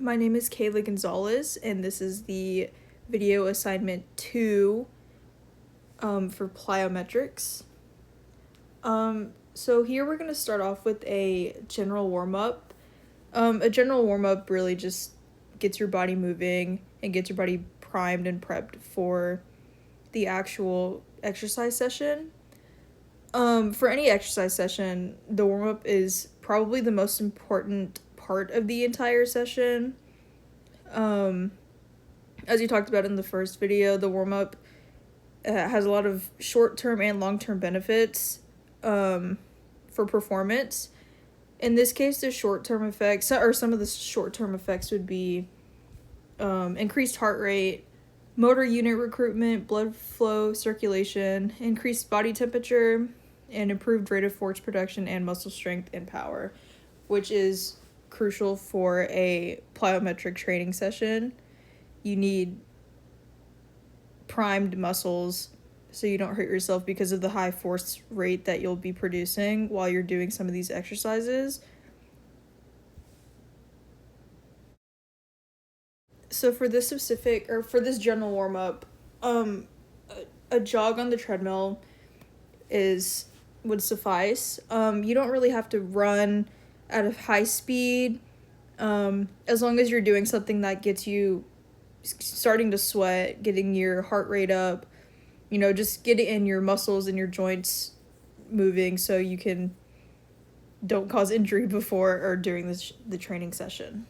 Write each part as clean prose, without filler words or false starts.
My name is Kayla Gonzalez, and this is the video assignment 2 for plyometrics. So here we're going to start off with a general warm-up. A general warm-up really just gets your body moving and gets your body primed and prepped for the actual exercise session. For any exercise session, the warm-up is probably the most important part of the entire session. As you talked about in the first video, the warm-up has a lot of short-term and long-term benefits for performance. In this case, the short-term effects, or some of the short-term effects would be increased heart rate, motor unit recruitment, blood flow, circulation, increased body temperature, and improved rate of force production and muscle strength and power, which is crucial for a plyometric training session. You need primed muscles so you don't hurt yourself because of the high force rate that you'll be producing while you're doing some of these exercises. So for this general warm-up, a jog on the treadmill would suffice. You don't really have to run at a high speed, as long as you're doing something that gets you starting to sweat, getting your heart rate up, just getting your muscles and your joints moving so you don't cause injury before or during the training session.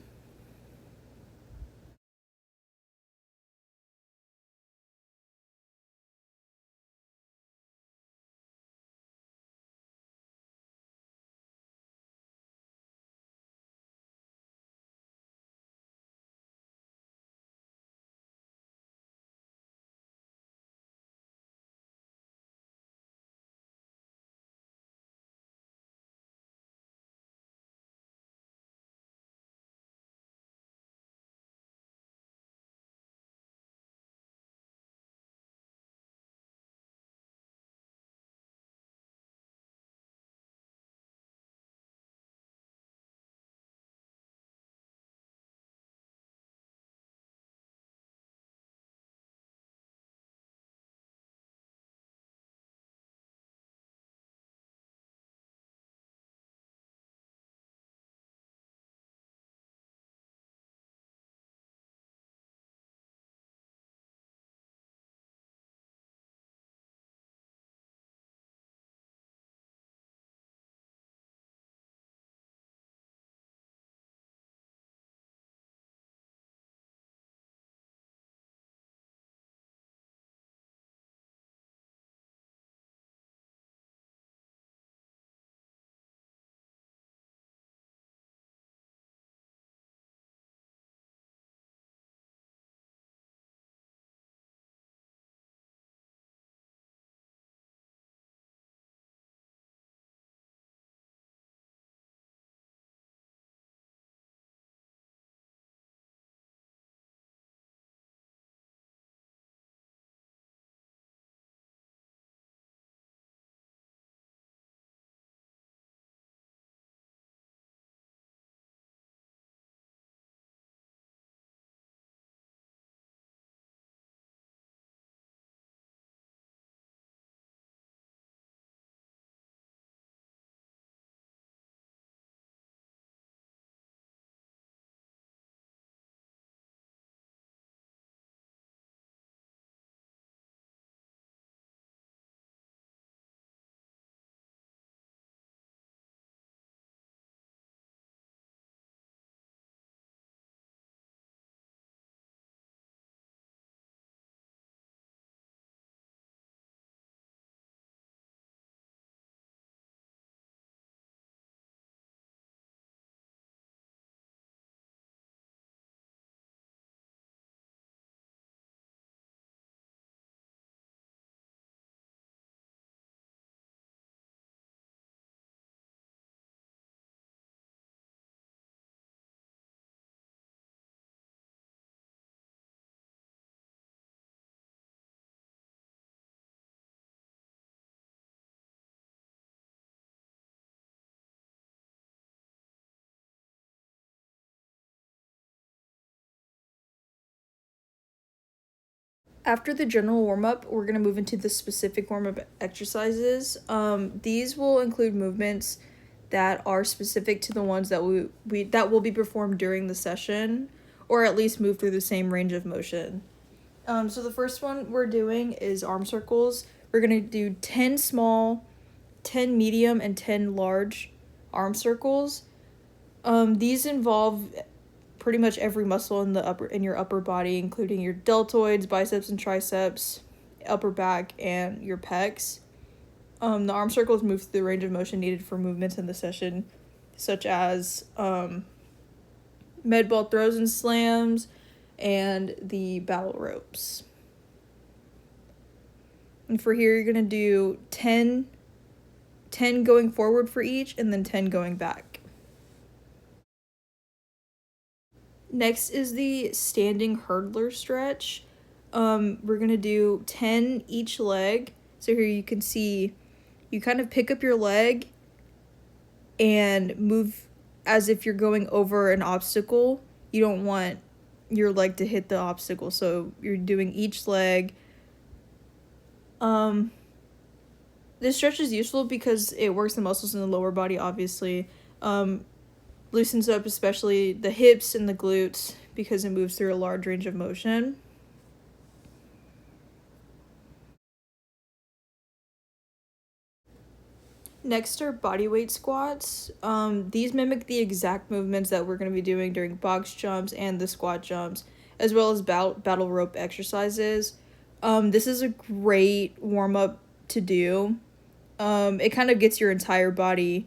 After the general warm-up, we're going to move into the specific warm-up exercises. These will include movements that are specific to the ones that that will be performed during the session, or at least move through the same range of motion. So the first one we're doing is arm circles. We're going to do 10 small, 10 medium, and 10 large arm circles. These involve pretty much every muscle in your upper body, including your deltoids, biceps and triceps, upper back, and your pecs. The arm circles move through the range of motion needed for movements in the session, such as med ball throws and slams, and the battle ropes. And for here, you're gonna do 10 going forward for each, and then 10 going back. Next is the standing hurdler stretch. We're gonna do 10 each leg. So here you can see you kind of pick up your leg and move as if you're going over an obstacle. You don't want your leg to hit the obstacle, so you're doing each leg. This stretch is useful because it works the muscles in the lower body, obviously. Loosens up especially the hips and the glutes because it moves through a large range of motion. Next are bodyweight squats. These mimic the exact movements that we're going to be doing during box jumps and the squat jumps, as well as battle rope exercises. This is a great warm-up to do. It kind of gets your entire body,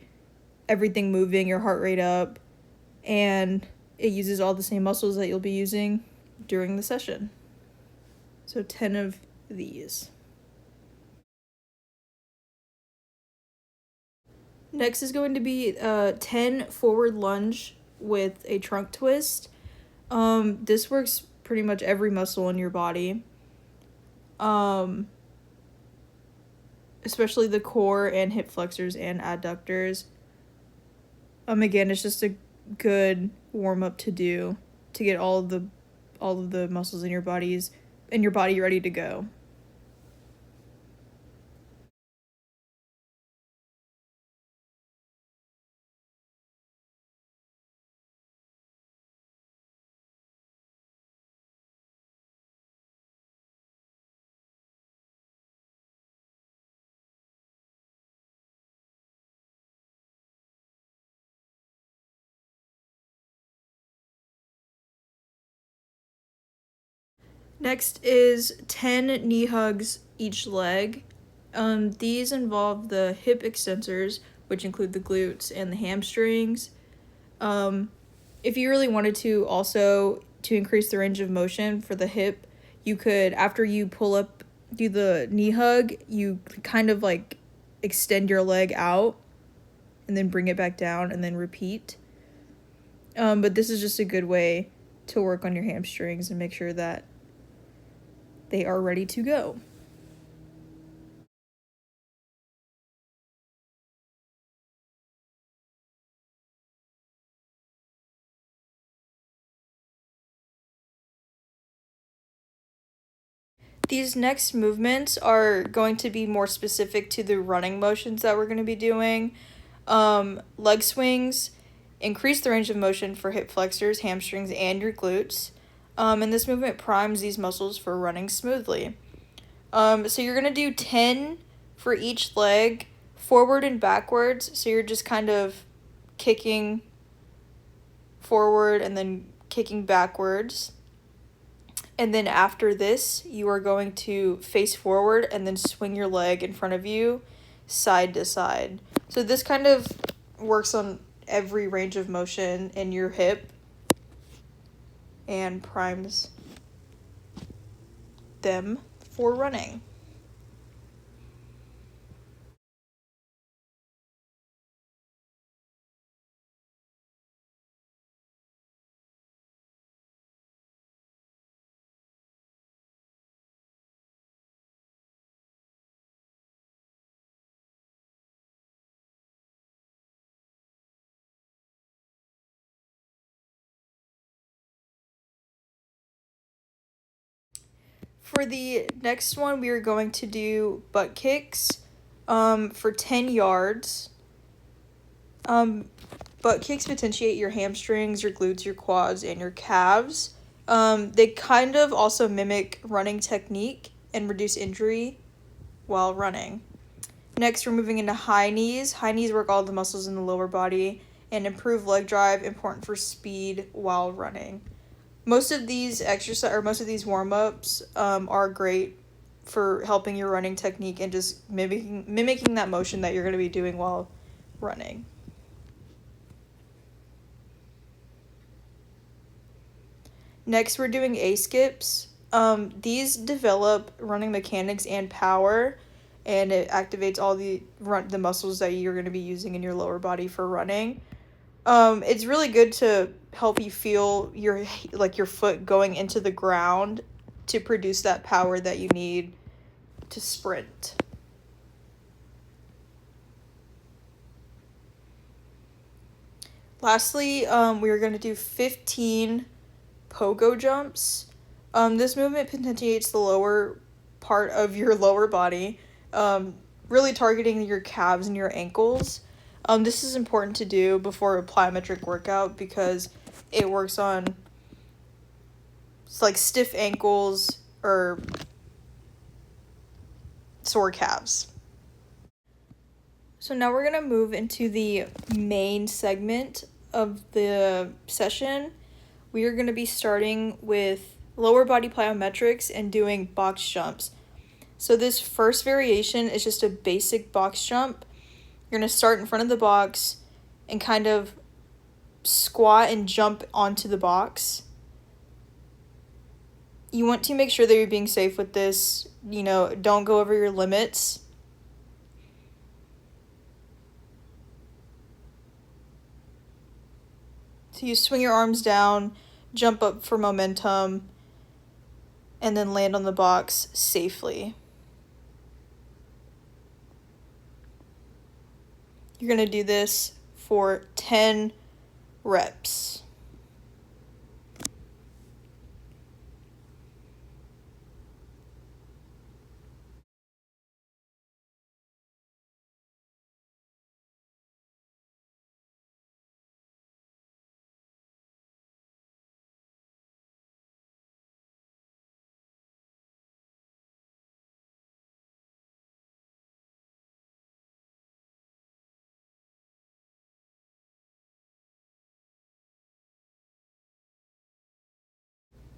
everything moving, your heart rate up, and it uses all the same muscles that you'll be using during the session. So 10 of these. Next is going to be 10 forward lunge with a trunk twist. This works pretty much every muscle in your body. Especially the core and hip flexors and adductors. Again, it's just a good warm up to do to get all of the muscles in your body ready to go. Next is 10 knee hugs each leg. These involve the hip extensors, which include the glutes and the hamstrings. If you really wanted to also to increase the range of motion for the hip, you could, after you do the knee hug, you kind of like extend your leg out and then bring it back down and then repeat. But this is just a good way to work on your hamstrings and make sure that they are ready to go. These next movements are going to be more specific to the running motions that we're going to be doing. Leg swings increase the range of motion for hip flexors, hamstrings, and your glutes. And this movement primes these muscles for running smoothly. So you're going to do 10 for each leg, forward and backwards. So you're just kind of kicking forward and then kicking backwards. And then after this, you are going to face forward and then swing your leg in front of you side to side. So this kind of works on every range of motion in your hip and primes them for running. For the next one, we are going to do butt kicks for 10 yards. Butt kicks potentiate your hamstrings, your glutes, your quads, and your calves. They kind of also mimic running technique and reduce injury while running. Next, we're moving into high knees. High knees work all the muscles in the lower body and improve leg drive, important for speed while running. Most of these warm-ups are great for helping your running technique and just mimicking that motion that you're going to be doing while running. Next, we're doing A-skips. These develop running mechanics and power, and it activates all the muscles that you're going to be using in your lower body for running. It's really good to help you feel your foot going into the ground to produce that power that you need to sprint. Lastly, we are going to do 15 pogo jumps. This movement potentiates the lower part of your lower body, really targeting your calves and your ankles. This is important to do before a plyometric workout because it works on stiff ankles or sore calves. So now we're going to move into the main segment of the session. We are going to be starting with lower body plyometrics and doing box jumps. So this first variation is just a basic box jump. You're going to start in front of the box and kind of squat and jump onto the box. You want to make sure that you're being safe with this. Don't go over your limits. So you swing your arms down, jump up for momentum, and then land on the box safely. You're going to do this for 10 reps.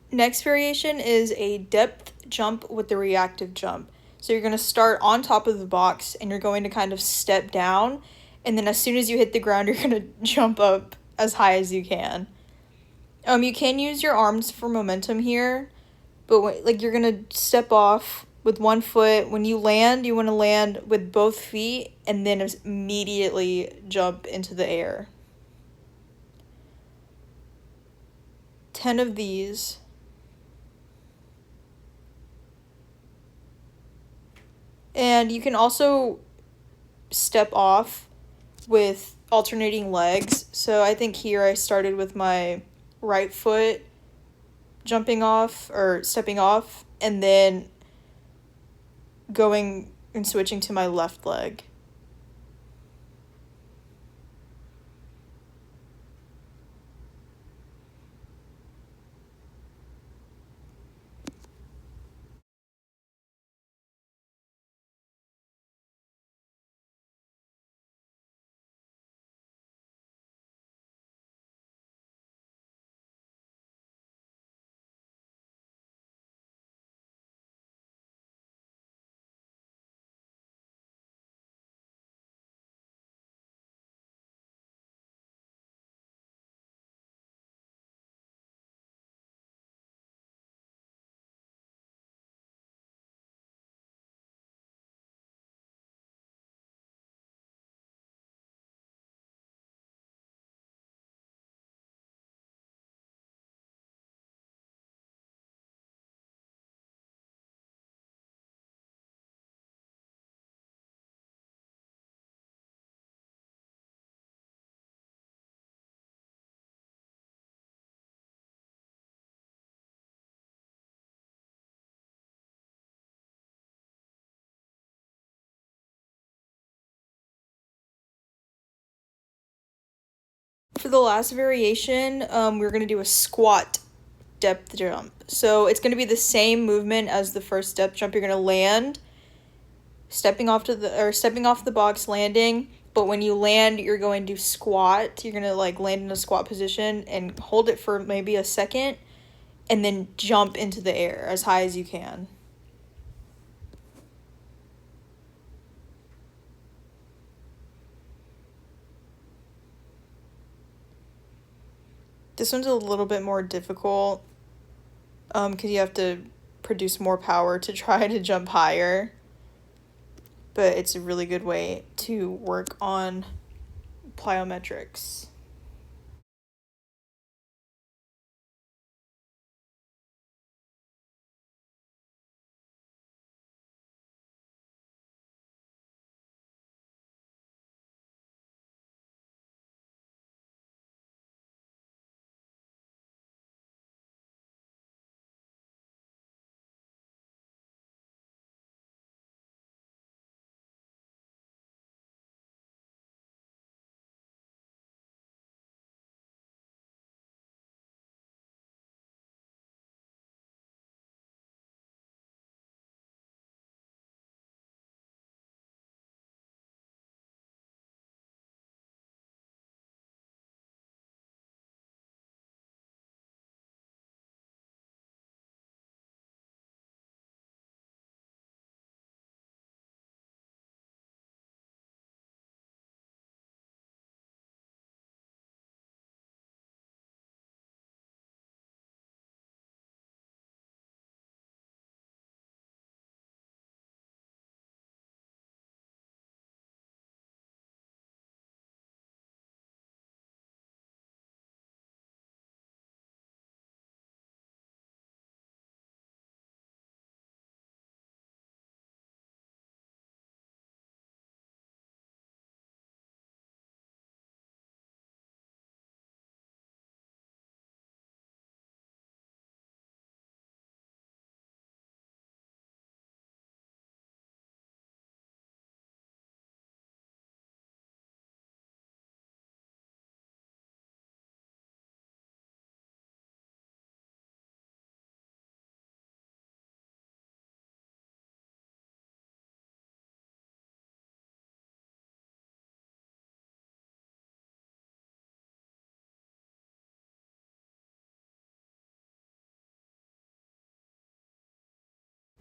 Next variation is a depth jump with the reactive jump. So you're going to start on top of the box and you're going to kind of step down, and then as soon as you hit the ground, you're going to jump up as high as you can. You can use your arms for momentum here, but you're going to step off with one foot. When you land, you want to land with both feet and then immediately jump into the air. 10 of these. And you can also step off with alternating legs. So I think here I started with my right foot jumping off or stepping off and then going and switching to my left leg. for the last variation, we're going to do a squat depth jump. So it's going to be the same movement as the first step jump. You're going to land, stepping off the box, landing, but when you land, you're going to squat. You're going to like land in a squat position and hold it for maybe a second and then jump into the air as high as you can. This one's a little bit more difficult because you have to produce more power to try to jump higher. But it's a really good way to work on plyometrics.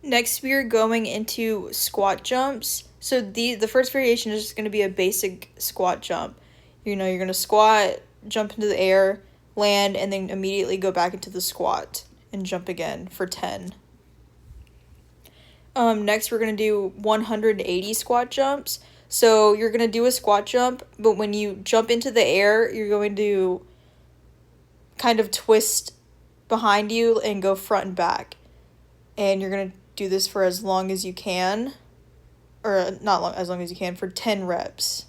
Next, we are going into squat jumps. So the first variation is just going to be a basic squat jump. You're going to squat, jump into the air, land, and then immediately go back into the squat and jump again for 10. Next, we're going to do 180 squat jumps. So you're going to do a squat jump, but when you jump into the air, you're going to kind of twist behind you and go front and back. And you're going to do this for as long as you can, or not long, as long as you can, for 10 reps.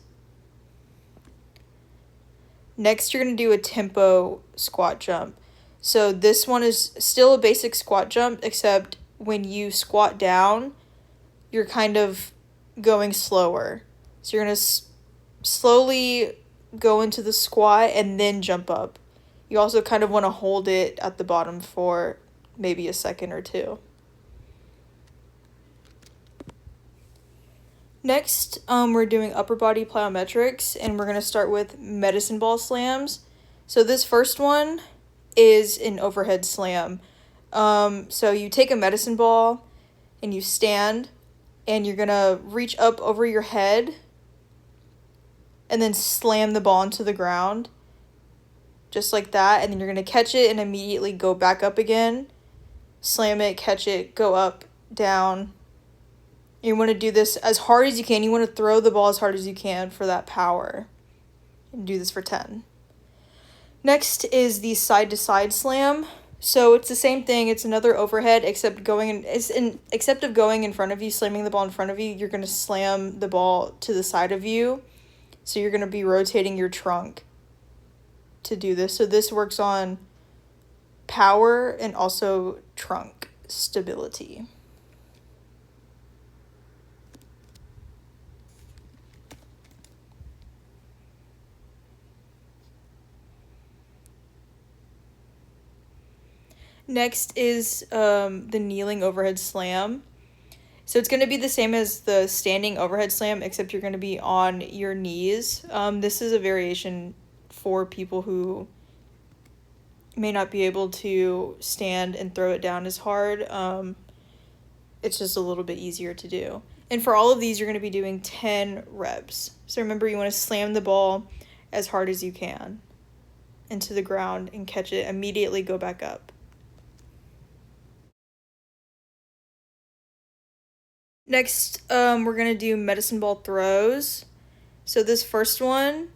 Next, you're going to do a tempo squat jump. So this one is still a basic squat jump, except when you squat down, you're kind of going slower. So you're going to slowly go into the squat and then jump up. You also kind of want to hold it at the bottom for maybe a second or two. Next, we're doing upper body plyometrics, and we're going to start with medicine ball slams. So this first one is an overhead slam. So you take a medicine ball and you stand, and you're going to reach up over your head and then slam the ball into the ground, just like that. And then you're going to catch it and immediately go back up again. Slam it, catch it, go up, down. You want to do this as hard as you can. You want to throw the ball as hard as you can for that power. And do this for 10. Next is the side-to-side slam. So it's the same thing. It's another overhead, except of going in front of you, slamming the ball in front of you, you're going to slam the ball to the side of you. So you're going to be rotating your trunk to do this. So this works on power and also trunk stability. Next is the kneeling overhead slam. So it's going to be the same as the standing overhead slam, except you're going to be on your knees. This is a variation for people who may not be able to stand and throw it down as hard. It's just a little bit easier to do. And for all of these, you're going to be doing 10 reps. So remember, you want to slam the ball as hard as you can into the ground and catch it, immediately go back up. Next, we're going to do medicine ball throws. So this first one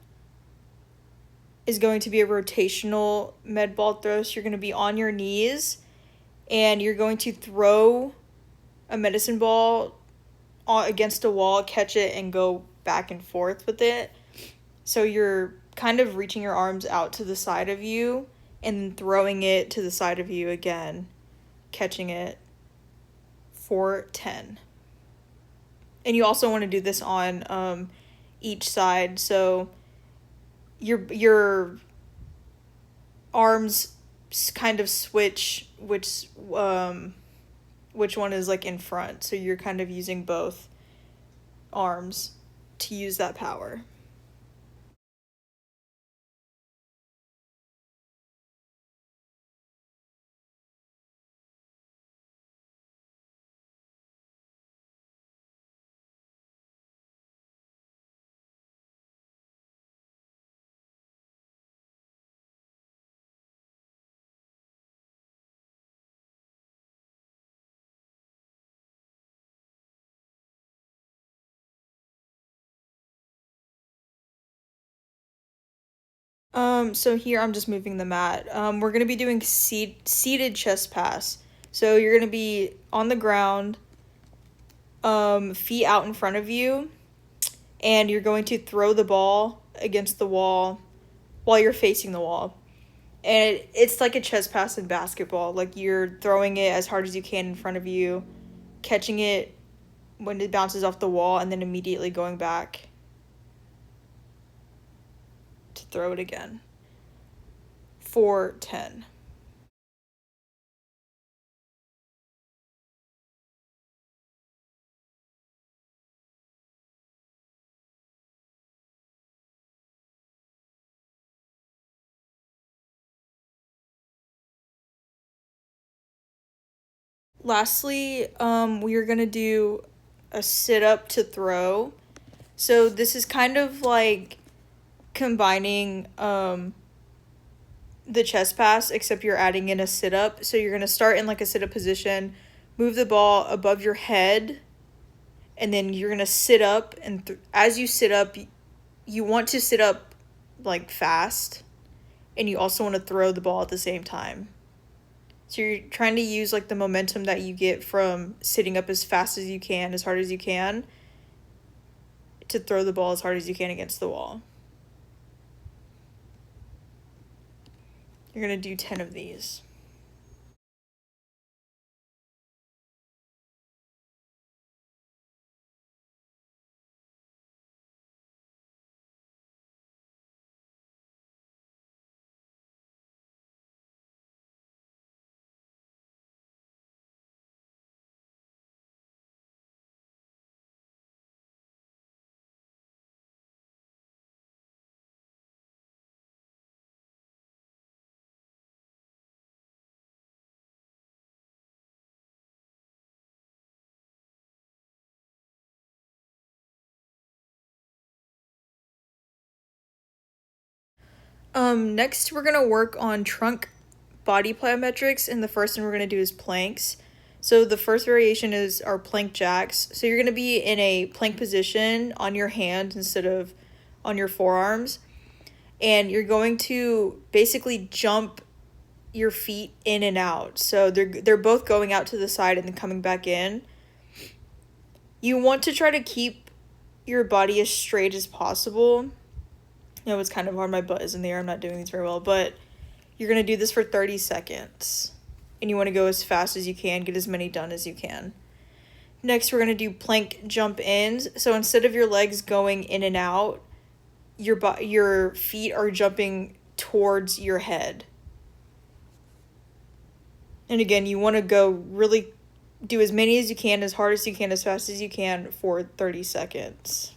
is going to be a rotational med ball throw. So you're going to be on your knees and you're going to throw a medicine ball against a wall, catch it, and go back and forth with it. So you're kind of reaching your arms out to the side of you and throwing it to the side of you again, catching it for 10. And you also want to do this on each side, so your arms kind of switch which one is like in front. So you're kind of using both arms to use that power. So here I'm just moving the mat. We're gonna be doing seated chest pass. So you're gonna be on the ground, feet out in front of you, and you're going to throw the ball against the wall while you're facing the wall. And it's like a chest pass in basketball. Like you're throwing it as hard as you can in front of you, catching it when it bounces off the wall, and then immediately going back to throw it again for 10. Lastly, we are gonna do a sit up to throw. So this is kind of like combining the chest pass, except you're adding in a sit up. So you're gonna start in like a sit up position, move the ball above your head, and then you're gonna sit up. And as you sit up, you want to sit up like fast, and you also want to throw the ball at the same time. So you're trying to use like the momentum that you get from sitting up as fast as you can, as hard as you can, to throw the ball as hard as you can against the wall. You're going to do 10 of these. Next we're gonna work on trunk body plyometrics, and the first one we're gonna do is planks. So the first variation is our plank jacks. So you're gonna be in a plank position on your hands instead of on your forearms, and you're going to basically jump your feet in and out. So they're both going out to the side and then coming back in. You want to try to keep your body as straight as possible. I know it's kind of hard, my butt is in the air, I'm not doing these very well, but you're going to do this for 30 seconds. And you want to go as fast as you can, get as many done as you can. Next, we're going to do plank jump ins. So instead of your legs going in and out, your feet are jumping towards your head. And again, you want to do as many as you can, as hard as you can, as fast as you can for 30 seconds.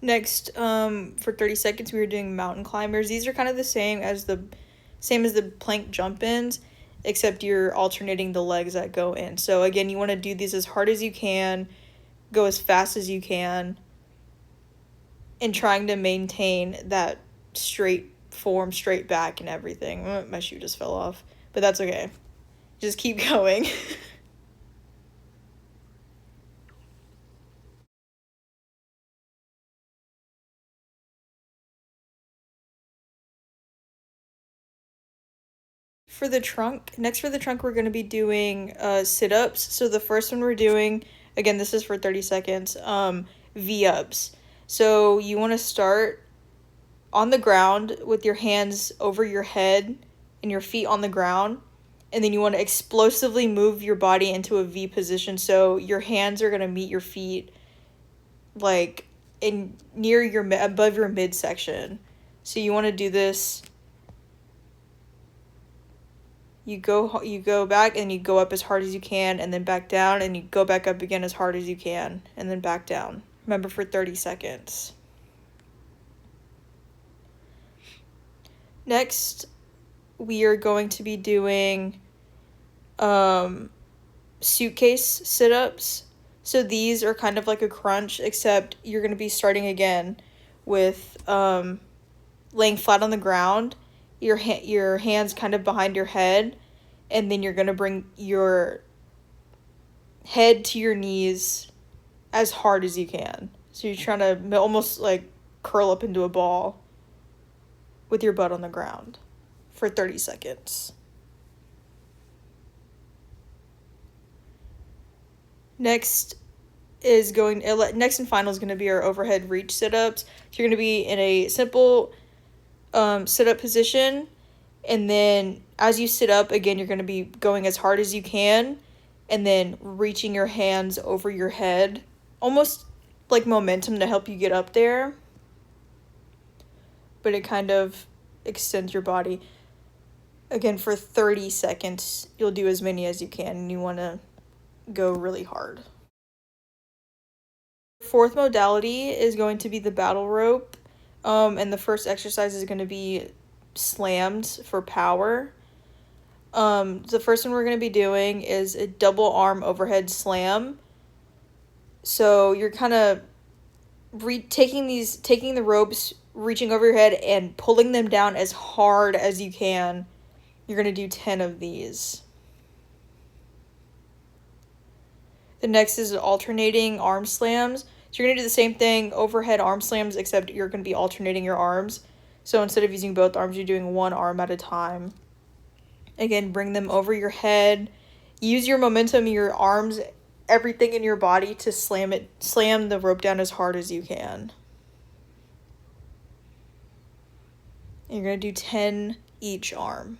Next, for 30 seconds, we were doing mountain climbers. These are kind of the same as the plank jump-ins, except you're alternating the legs that go in. So again, you want to do these as hard as you can, go as fast as you can, and trying to maintain that straight form, straight back and everything. My shoe just fell off, but that's okay. Just keep going. For the trunk, we're going to be doing sit-ups. So the first one we're doing, again, this is for 30 seconds, V-ups. So you want to start on the ground with your hands over your head and your feet on the ground. And then you want to explosively move your body into a V position. So your hands are going to meet your feet like above your midsection. So you want to do this. You go back and you go up as hard as you can, and then back down, and you go back up again as hard as you can, and then back down. Remember, for 30 seconds. Next, we are going to be doing suitcase sit-ups. So these are kind of like a crunch, except you're going to be starting again with laying flat on the ground, your hands kind of behind your head, and then you're going to bring your head to your knees as hard as you can. So you're trying to almost like curl up into a ball with your butt on the ground for 30 seconds. Next and final is going to be our overhead reach sit-ups. So you're going to be in a simple sit-up position, and then as you sit up, again, you're going to be going as hard as you can, and then reaching your hands over your head, almost like momentum to help you get up there, but it kind of extends your body. Again, for 30 seconds, you'll do as many as you can, and you want to go really hard. Fourth modality is going to be the battle rope, and the first exercise is going to be slams for power. The first one we're going to be doing is a double arm overhead slam. So you're kind of taking the ropes, reaching over your head and pulling them down as hard as you can. You're going to do 10 of these. The next is alternating arm slams. So you're going to do the same thing, overhead arm slams, except you're going to be alternating your arms. So instead of using both arms, you're doing one arm at a time. Again, bring them over your head. Use your momentum, your arms, everything in your body to slam the rope down as hard as you can. And you're going to do 10 each arm.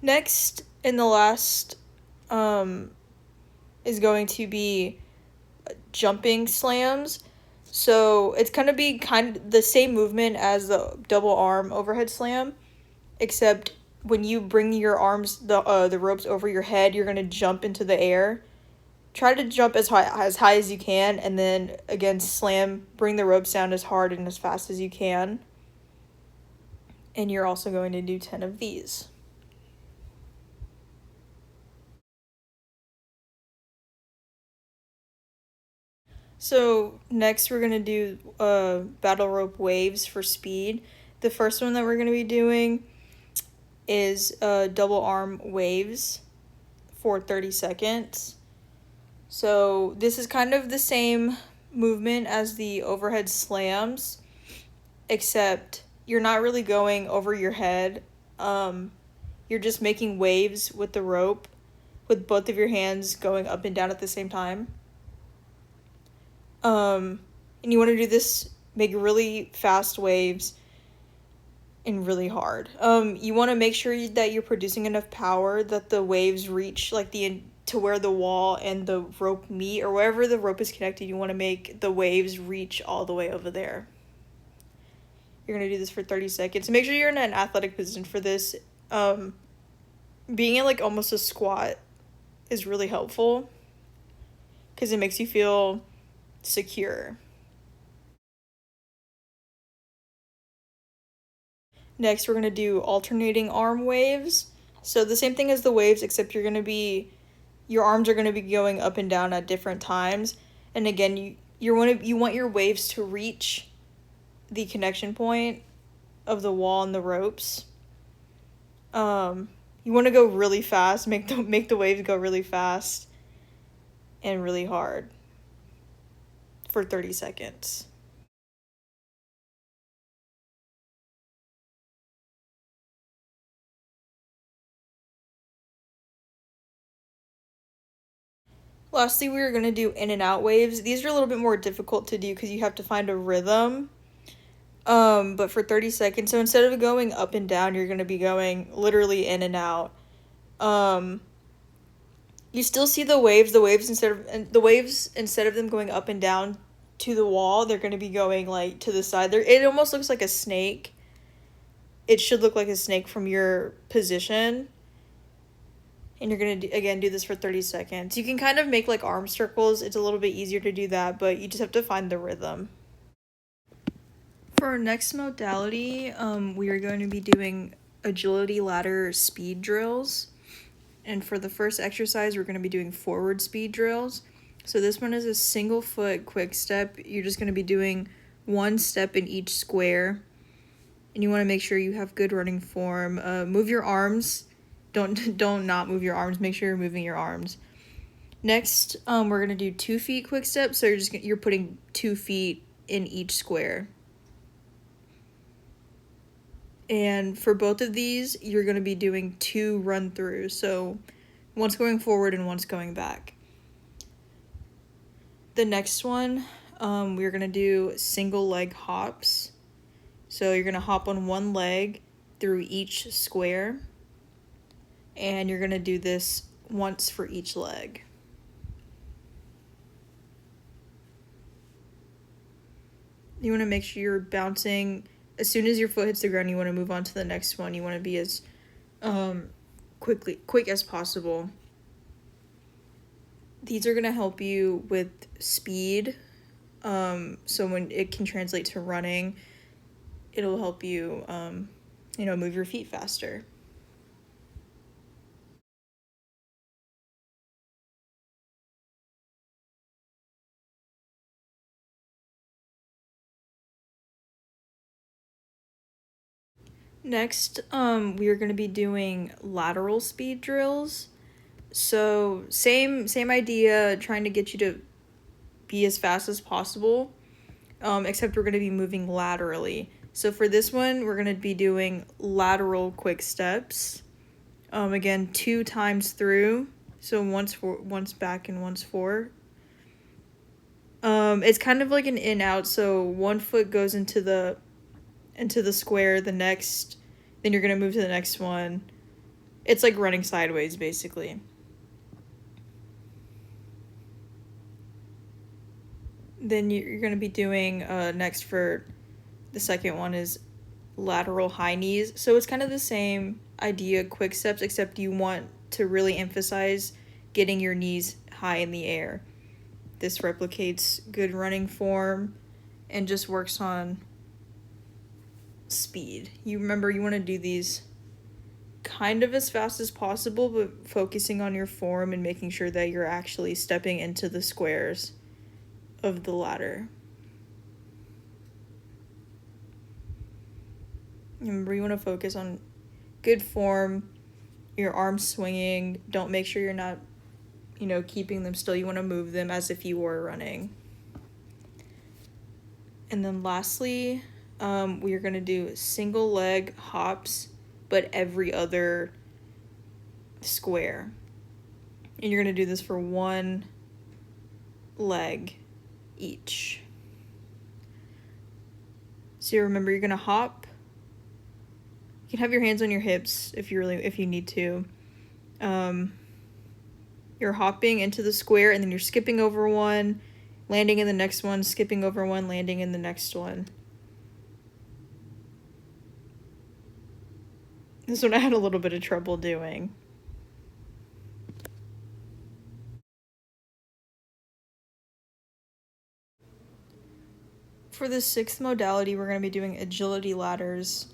Next, and the last, is going to be jumping slams. So it's going to be kind of the same movement as the double arm overhead slam, except when you bring your arms, the ropes over your head, you're going to jump into the air. Try to jump as high as you can, and then again bring the ropes down as hard and as fast as you can. And you're also going to do 10 of these. So next we're going to do battle rope waves for speed. The first one that we're going to be doing is double arm waves for 30 seconds. So this is kind of the same movement as the overhead slams, except you're not really going over your head. You're just making waves with the rope. with both of your hands going up and down at the same time. And you want to do this, make really fast waves and really hard. You want to make sure that you're producing enough power that the waves reach like to where the wall and the rope meet, or wherever the rope is connected. You want to make the waves reach all the way over there. You're going to do this for 30 seconds. Make sure you're in an athletic position for this. Being in like almost a squat is really helpful because it makes you feel secure. Next, we're going to do alternating arm waves. So the same thing as the waves, except your arms are going to be going up and down at different times. And again, you want your waves to reach the connection point of the wall and the ropes. You want to go really fast, make the waves go really fast and really hard for 30 seconds. Lastly, we are going to do in and out waves. These are a little bit more difficult to do because you have to find a rhythm. But for 30 seconds, so instead of going up and down, you're going to be going literally in and out. You still see the waves instead of them going up and down to the wall, they're going to be going like to the side. It almost looks like a snake. It should look like a snake from your position. And you're going to, again, do this for 30 seconds. You can kind of make like arm circles. It's a little bit easier to do that, but you just have to find the rhythm. For our next modality, we are going to be doing agility ladder speed drills. And for the first exercise, we're going to be doing forward speed drills. So this one is a single foot quick step. You're just going to be doing one step in each square. And you want to make sure you have good running form. Move your arms. Don't not move your arms. Make sure you're moving your arms. Next, we're going to do 2 feet quick steps. So you're putting 2 feet in each square. And for both of these, you're going to be doing 2 run-throughs. So one's going forward and one's going back. The next one, we're going to do single leg hops. So you're going to hop on one leg through each square. And you're going to do this once for each leg. You want to make sure you're bouncing. As soon as your foot hits the ground, you want to move on to the next one. You want to be as quick as possible. These are going to help you with speed. So when it can translate to running, it'll help you, move your feet faster. Next, we are going to be doing lateral speed drills. So same idea, trying to get you to be as fast as possible, except we're going to be moving laterally. So for this one, we're going to be doing lateral quick steps. Again, 2 times through. So once back and once forward. It's kind of like an in-out. So one foot goes into the square, then you're going to move to the next one. It's like running sideways, basically. Then you're going to be doing, next for the second one is lateral high knees. So it's kind of the same idea, quick steps, except you want to really emphasize getting your knees high in the air. This replicates good running form and just works on speed. You want to do these kind of as fast as possible, but focusing on your form and making sure that you're actually stepping into the squares of the ladder. Remember, you want to focus on good form, your arms swinging. Don't make sure you're not, keeping them still. You want to move them as if you were running. And then lastly, we are going to do single leg hops, but every other square. And you're going to do this for one leg each. So remember, you're going to hop. You can have your hands on your hips if you need to. You're hopping into the square, and then you're skipping over one, landing in the next one, skipping over one, landing in the next one. This one I had a little bit of trouble doing. For the sixth modality, we're going to be doing agility ladders.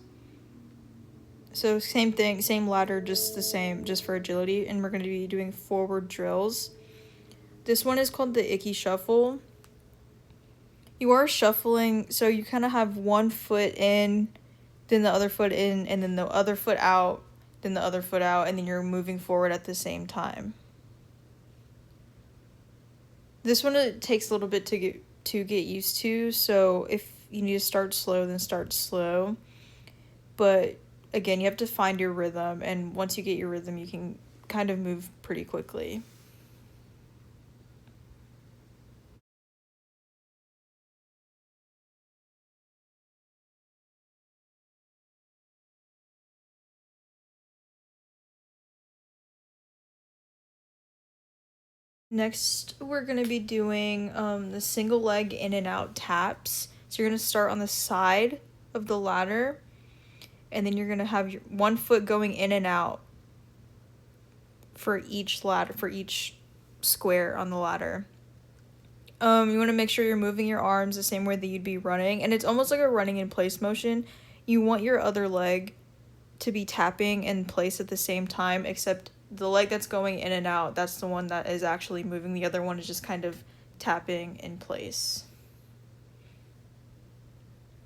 So same thing, same ladder, just for agility, and we're going to be doing forward drills. This one is called the icky shuffle. You are shuffling, so you kind of have one foot in, then the other foot in, and then the other foot out, then the other foot out, and then you're moving forward at the same time. This one, it takes a little bit to get used to, so if you need to start slow, then start slow. But again, you have to find your rhythm, and once you get your rhythm, you can kind of move pretty quickly. Next, we're going to be doing the single leg in and out taps. So you're going to start on the side of the ladder, and then you're going to have your one foot going in and out for each square on the ladder. You want to make sure you're moving your arms the same way that you'd be running, and it's almost like a running in place motion. You want your other leg to be tapping in place at the same time, except the leg that's going in and out, that's the one that is actually moving. The other one is just kind of tapping in place.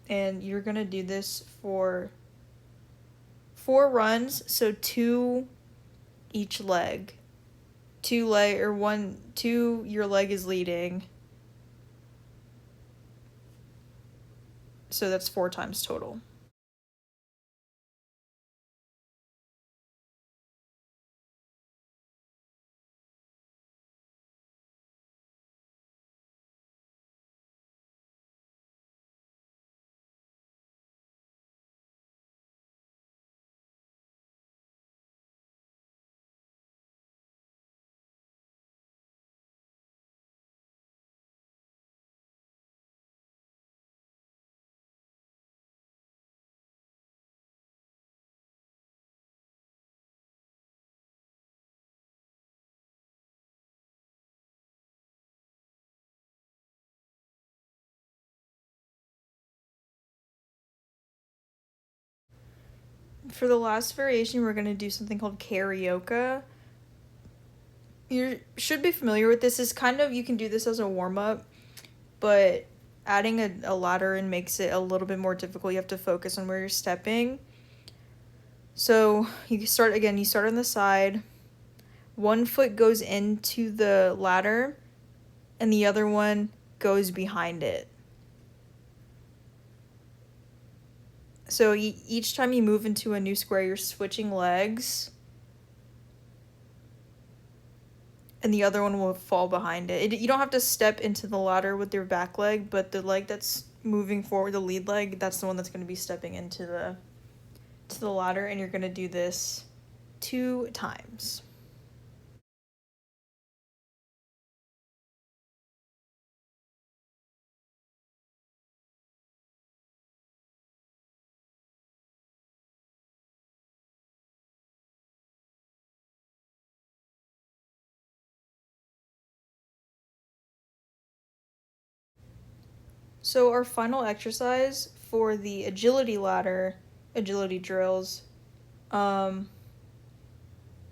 And you're going to do this for 4 runs, so 2 each leg. 2 your leg is leading. So that's 4 times total. For the last variation, we're going to do something called karaoke. You should be familiar with this. You can do this as a warm-up, but adding a ladder in makes it a little bit more difficult. You have to focus on where you're stepping. So you start on the side. One foot goes into the ladder, and the other one goes behind it. So each time you move into a new square, you're switching legs, and the other one will fall behind it. You don't have to step into the ladder with your back leg, but the leg that's moving forward, the lead leg, that's the one that's going to be stepping into the ladder, and you're going to do this 2 times. So our final exercise for the agility drills, are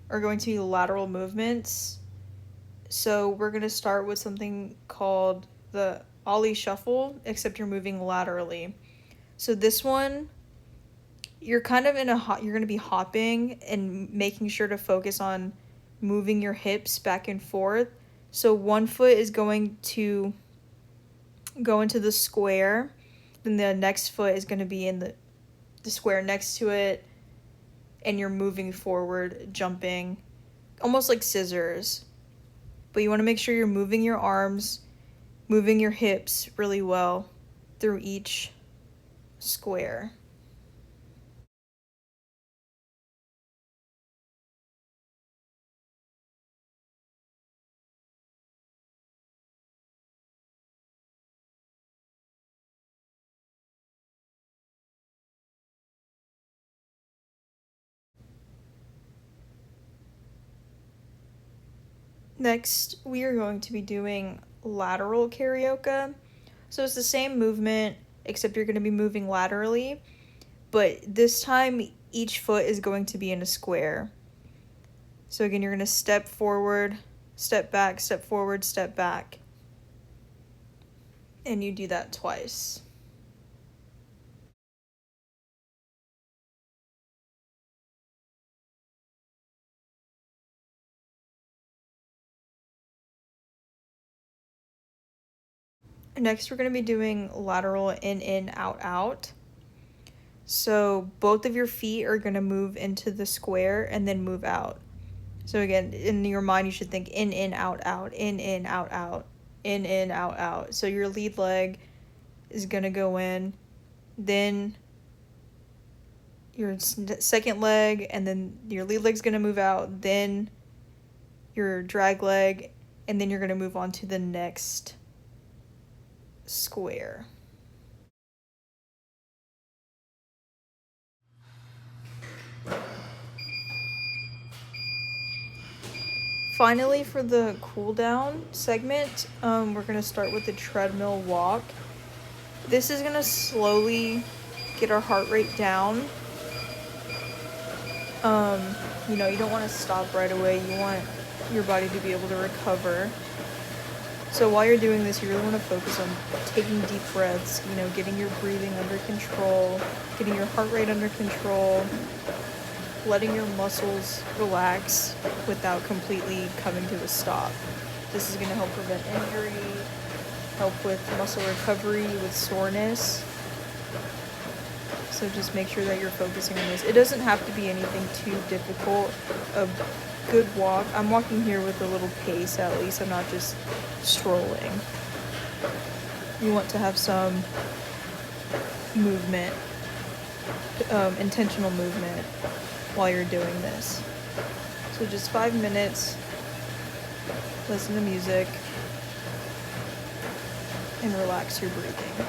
going to be lateral movements. So we're going to start with something called the ollie shuffle, except you're moving laterally. So this one, you're kind of you're going to be hopping and making sure to focus on moving your hips back and forth. So one foot is going to go into the square, then the next foot is going to be in the square next to it, and you're moving forward, jumping, almost like scissors. but you want to make sure you're moving your arms, moving your hips really well through each square. Next, we are going to be doing lateral karaoke. So it's the same movement, except you're going to be moving laterally, but this time each foot is going to be in a square. So again, you're going to step forward, step back, step forward, step back. And you do that twice. Next, we're going to be doing lateral in, out, out. So both of your feet are going to move into the square and then move out. So again, in your mind, you should think in, out, out, in, out, out, in, out, out. So your lead leg is going to go in, then your second leg, and then your lead leg's going to move out, then your drag leg, and then you're going to move on to the next square. Finally, for the cool down segment, we're going to start with the treadmill walk. This is going to slowly get our heart rate down. You don't want to stop right away. You want your body to be able to recover. So while you're doing this, you really want to focus on taking deep breaths, getting your breathing under control, getting your heart rate under control, letting your muscles relax without completely coming to a stop. This is going to help prevent injury, help with muscle recovery, with soreness. So just make sure that you're focusing on this. It doesn't have to be anything too difficult. A good walk. I'm walking here with a little pace at least. I'm not just strolling. You want to have some movement, intentional movement while you're doing this. So just 5 minutes, listen to music, and relax your breathing.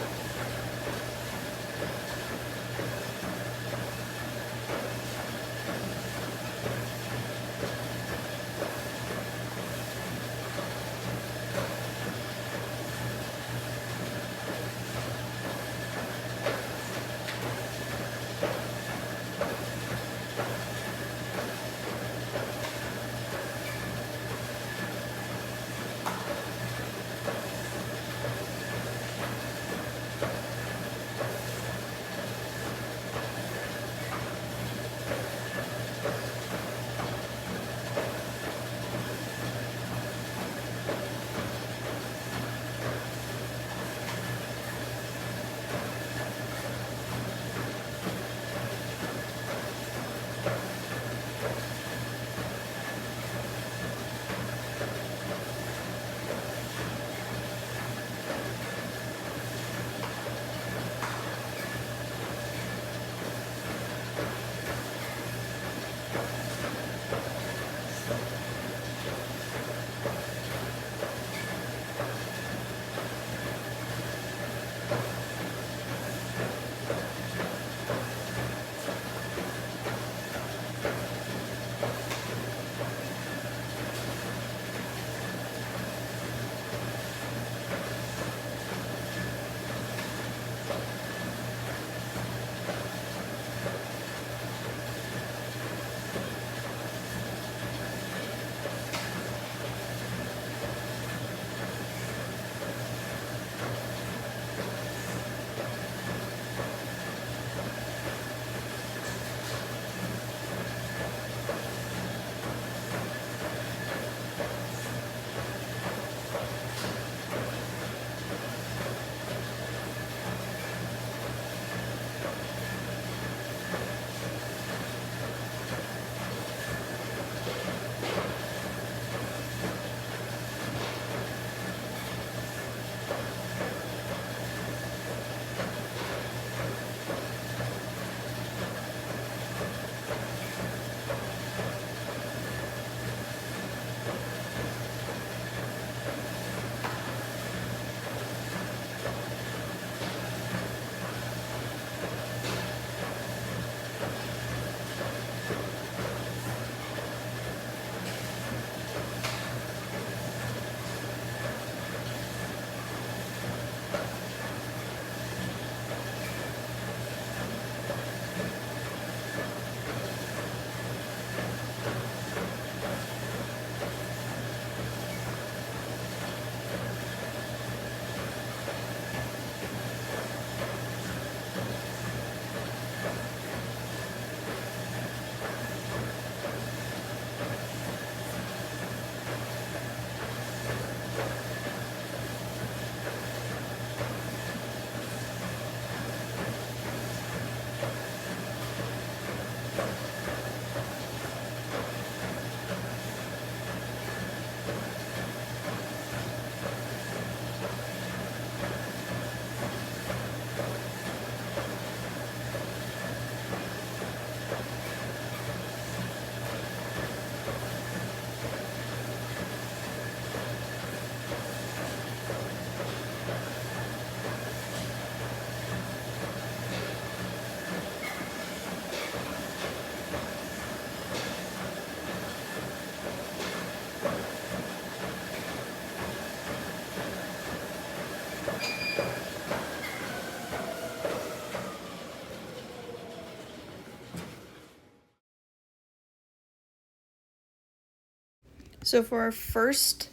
So for our first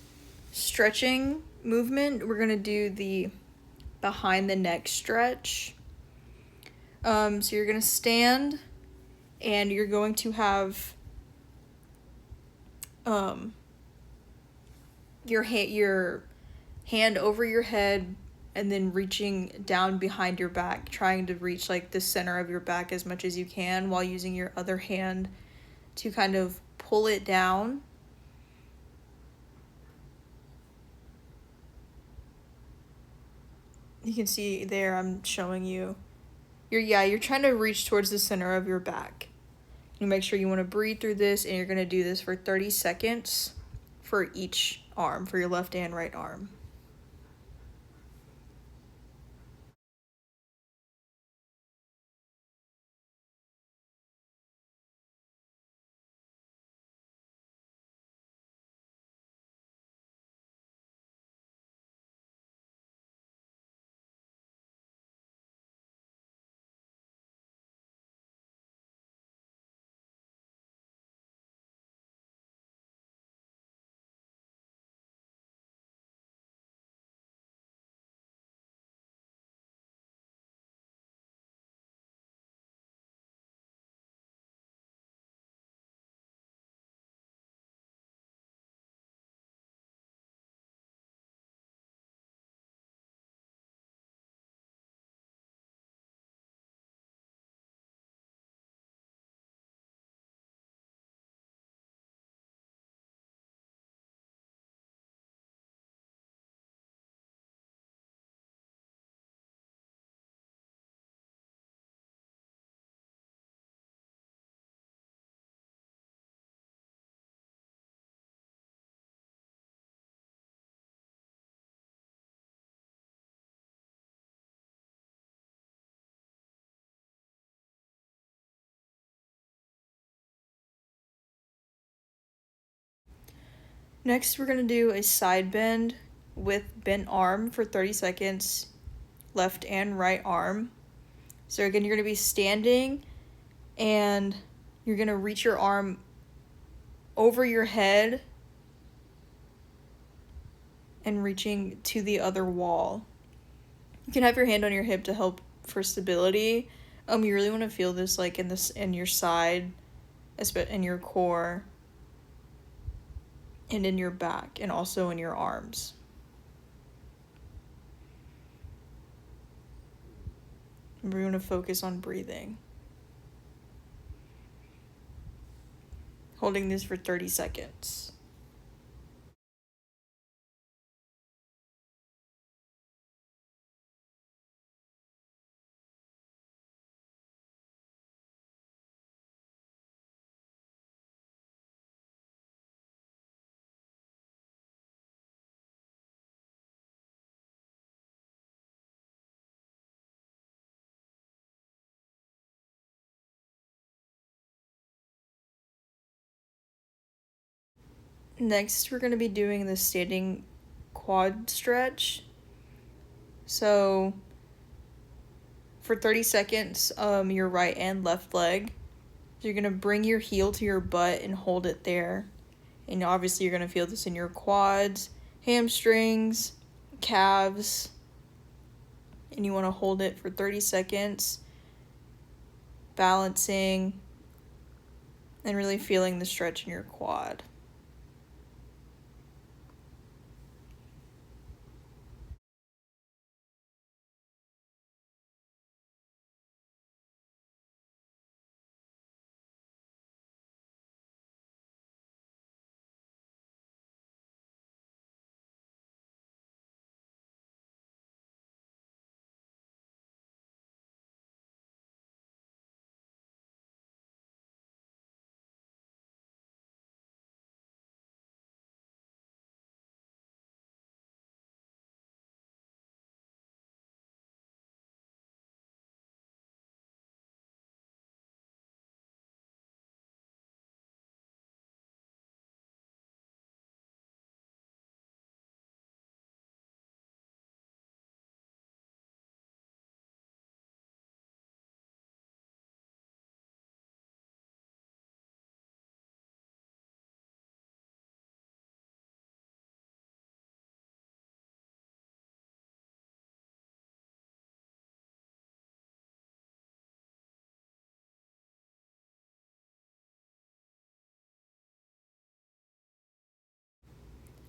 stretching movement, we're going to do the behind the neck stretch. So you're going to stand and you're going to have your hand over your head and then reaching down behind your back, trying to reach like the center of your back as much as you can while using your other hand to kind of pull it down. You can see there I'm showing you. You're trying to reach towards the center of your back. You make sure you want to breathe through this, and you're going to do this for 30 seconds for each arm, for your left and right arm. Next, we're going to do a side bend with bent arm for 30 seconds, left and right arm. So again, you're going to be standing and you're going to reach your arm over your head and reaching to the other wall. You can have your hand on your hip to help for stability. You really want to feel this like in your side, in your core, and in your back, and also in your arms. We're going to focus on breathing. Holding this for 30 seconds. Next, we're going to be doing the standing quad stretch. So, for 30 seconds, your right and left leg. So you're going to bring your heel to your butt and hold it there. And obviously, you're going to feel this in your quads, hamstrings, calves. And you want to hold it for 30 seconds, balancing, and really feeling the stretch in your quad.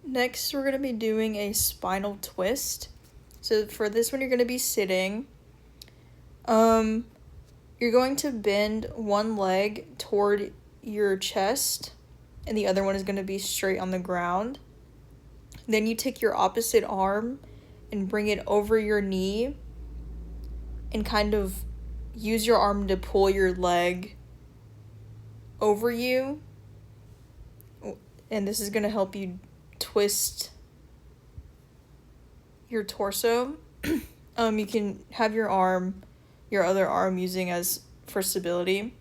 Next, we're going to be doing a spinal twist. So for this one, you're going to be sitting. You're going to bend one leg toward your chest, and the other one is going to be straight on the ground. Then you take your opposite arm and bring it over your knee and kind of use your arm to pull your leg over you. And this is going to help you twist your torso. You can have your other arm using as for stability.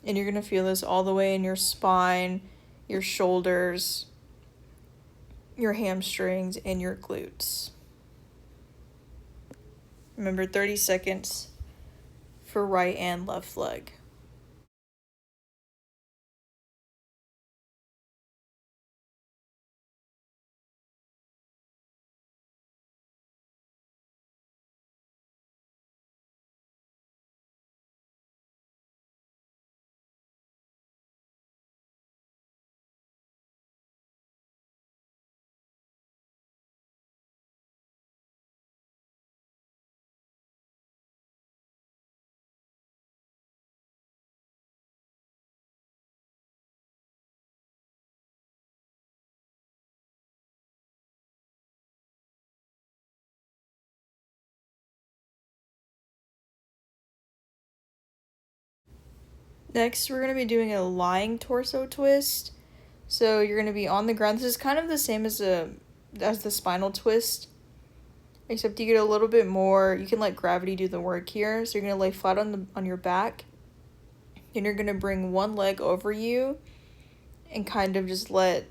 And you're going to feel this all the way in your spine, your shoulders, your hamstrings, and your glutes. Remember, 30 seconds for right and left leg. Next, we're going to be doing a lying torso twist. So you're going to be on the ground. This is kind of the same as the spinal twist, except you get a little bit more. You can let gravity do the work here. So you're going to lay flat on your back. Then you're going to bring one leg over you and kind of just let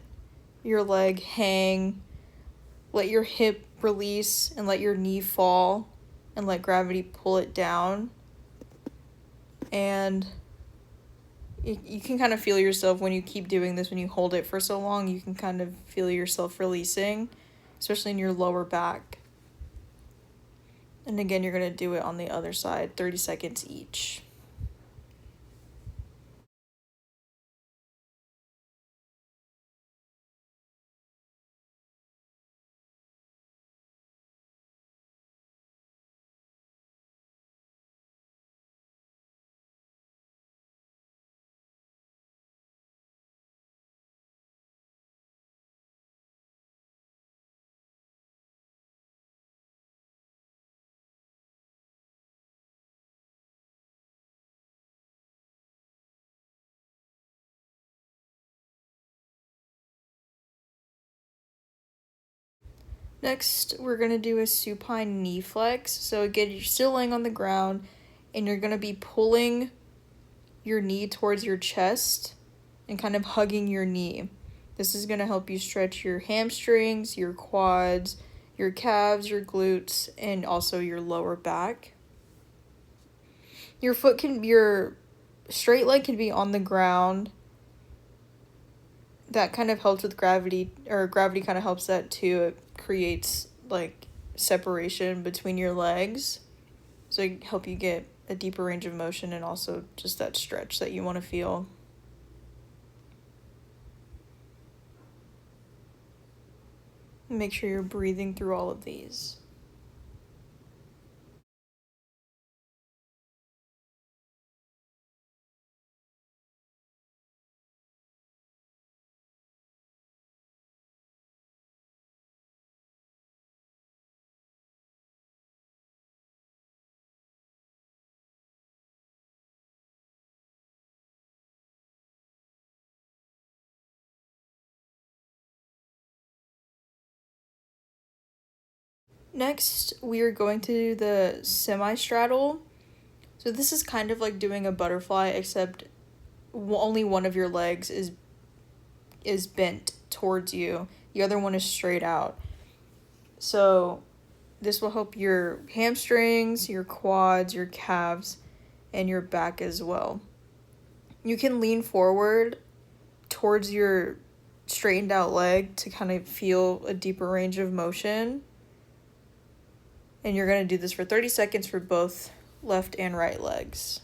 your leg hang. Let your hip release and let your knee fall and let gravity pull it down. And you can kind of feel yourself when you keep doing this, when you hold it for so long, you can kind of feel yourself releasing, especially in your lower back. And again, you're going to do it on the other side, 30 seconds each. Next, we're going to do a supine knee flex. So again, you're still laying on the ground and you're going to be pulling your knee towards your chest and kind of hugging your knee. This is going to help you stretch your hamstrings, your quads, your calves, your glutes, and also your lower back. Your straight leg can be on the ground. That kind of helps with gravity, or gravity kind of helps that too. It creates like separation between your legs, so it can help you get a deeper range of motion and also just that stretch that you want to feel. Make sure you're breathing through all of these. Next, we are going to do the semi-straddle. So this is kind of like doing a butterfly, except only one of your legs is bent towards you. The other one is straight out. So this will help your hamstrings, your quads, your calves, and your back as well. You can lean forward towards your straightened out leg to kind of feel a deeper range of motion. And you're going to do this for 30 seconds for both left and right legs.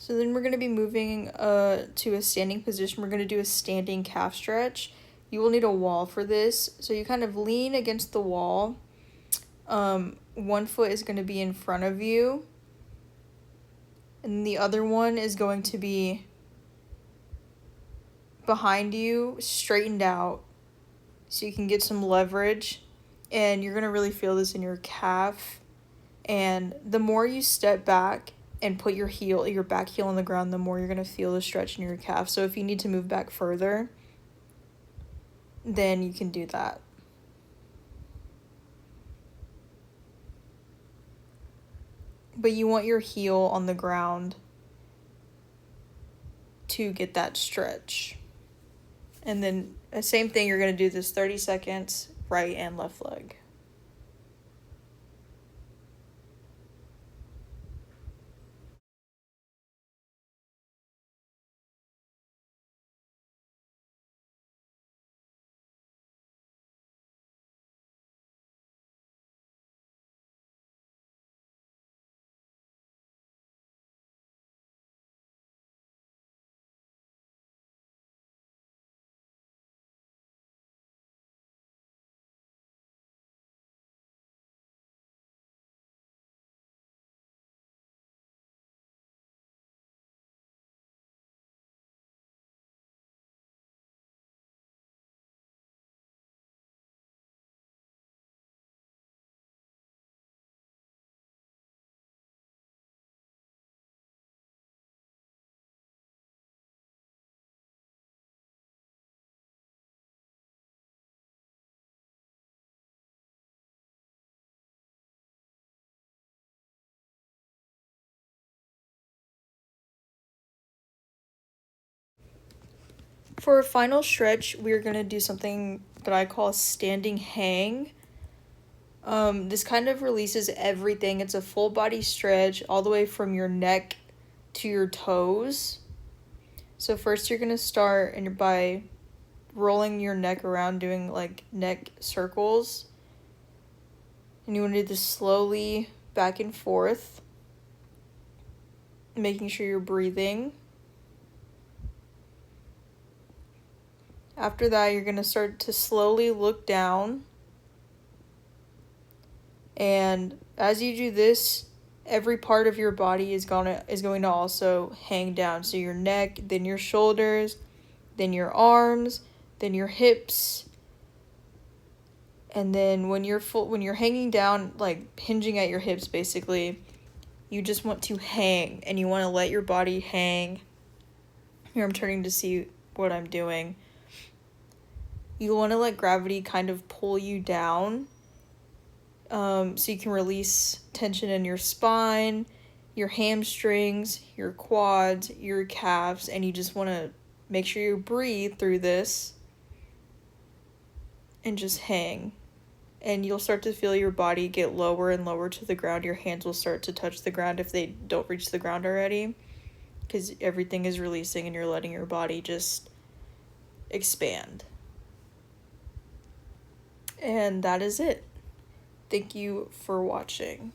So then we're going to be moving to a standing position. We're going to do a standing calf stretch. You will need a wall for this. So you kind of lean against the wall. One foot is going to be in front of you. And the other one is going to be behind you, straightened out. So you can get some leverage. And you're going to really feel this in your calf. And the more you step back and put your back heel on the ground, the more you're going to feel the stretch in your calf. So if you need to move back further, then you can do that. But you want your heel on the ground to get that stretch. And then the same thing, you're going to do this 30 seconds, right and left leg. For a final stretch, we're going to do something that I call a standing hang. This kind of releases everything. It's a full body stretch all the way from your neck to your toes. So first you're going to start by rolling your neck around, doing like neck circles. And you want to do this slowly back and forth, making sure you're breathing. After that, you're going to start to slowly look down. And as you do this, every part of your body is going to also hang down. So your neck, then your shoulders, then your arms, then your hips. And then when you're hanging down, like hinging at your hips basically, you just want to hang and you want to let your body hang. Here I'm turning to see what I'm doing. You want to let gravity kind of pull you down, so you can release tension in your spine, your hamstrings, your quads, your calves, and you just want to make sure you breathe through this and just hang. And you'll start to feel your body get lower and lower to the ground. Your hands will start to touch the ground if they don't reach the ground already, because everything is releasing and you're letting your body just expand. And that is it. Thank you for watching.